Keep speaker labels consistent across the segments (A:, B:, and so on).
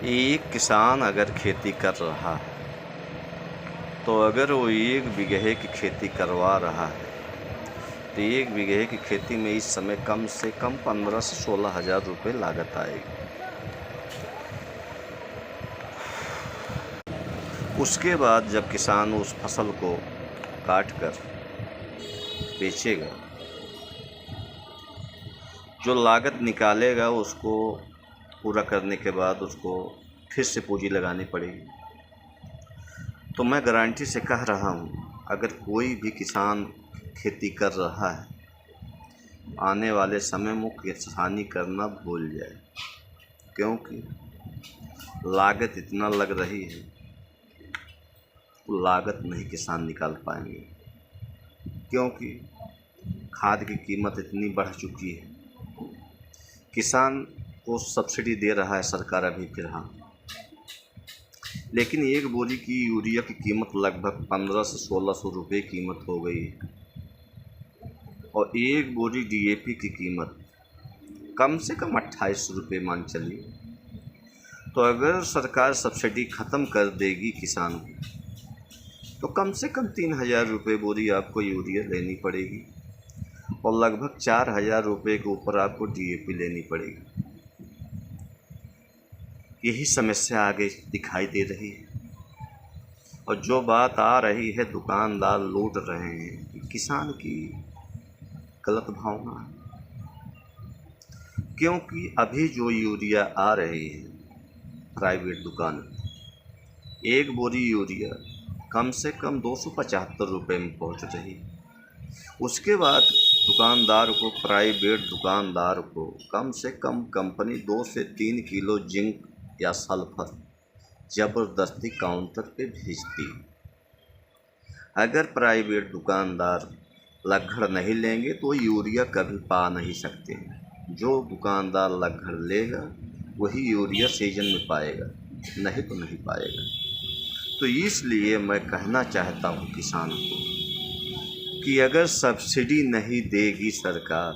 A: एक किसान अगर खेती कर रहा है तो अगर वो 1 बीघे की खेती करवा रहा है तो 1 बीघे की खेती में इस समय कम से कम 15 से 16 हज़ार रुपये लागत आएगी। उसके बाद जब किसान उस फसल को काट कर बेचेगा, जो लागत निकालेगा उसको पूरा करने के बाद उसको फिर से पूंजी लगानी पड़ेगी। तो मैं गारंटी से कह रहा हूँ, अगर कोई भी किसान खेती कर रहा है, आने वाले समय में किसानी करना भूल जाए, क्योंकि लागत इतना लग रही है, वो लागत नहीं किसान निकाल पाएंगे, क्योंकि खाद की कीमत इतनी बढ़ चुकी है। किसान को सब्सिडी दे रहा है सरकार अभी फिलहाल, लेकिन एक बोरी की यूरिया की कीमत लगभग 1500 से 1600 रुपये कीमत हो गई है, और एक बोरी डीएपी की कीमत कम से कम 28 रुपये मान चलिए। तो अगर सरकार सब्सिडी ख़त्म कर देगी किसान को, तो कम से कम 3000 रुपये बोरी आपको यूरिया लेनी पड़ेगी, और लगभग 4000 रुपये के ऊपर आपको डीएपी लेनी पड़ेगी। यही समस्या आगे दिखाई दे रही है। और जो बात आ रही है, दुकानदार लूट रहे हैं, किसान की गलत भावना है, क्योंकि अभी जो यूरिया आ रही है प्राइवेट दुकान, एक बोरी यूरिया कम से कम 275 रुपये में पहुंच रही है। उसके बाद दुकानदार को, प्राइवेट दुकानदार को कम से कम कंपनी 2 से 3 किलो जिंक या सल्फर ज़बरदस्ती काउंटर पे भेजती है। अगर प्राइवेट दुकानदार लगड़ नहीं लेंगे तो यूरिया कभी पा नहीं सकते। जो दुकानदार लगड़ लेगा वही यूरिया सीजन में पाएगा, नहीं तो नहीं पाएगा। तो इसलिए मैं कहना चाहता हूँ किसान को कि अगर सब्सिडी नहीं देगी सरकार,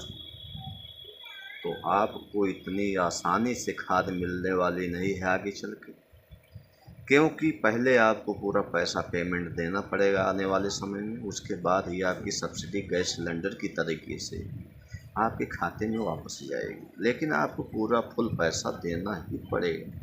A: तो आपको इतनी आसानी से खाद मिलने वाली नहीं है आगे चल के, क्योंकि पहले आपको पूरा पैसा पेमेंट देना पड़ेगा आने वाले समय में। उसके बाद ही आपकी सब्सिडी गैस सिलेंडर की तरीके से आपके खाते में वापस जाएगी, लेकिन आपको पूरा फुल पैसा देना ही पड़ेगा।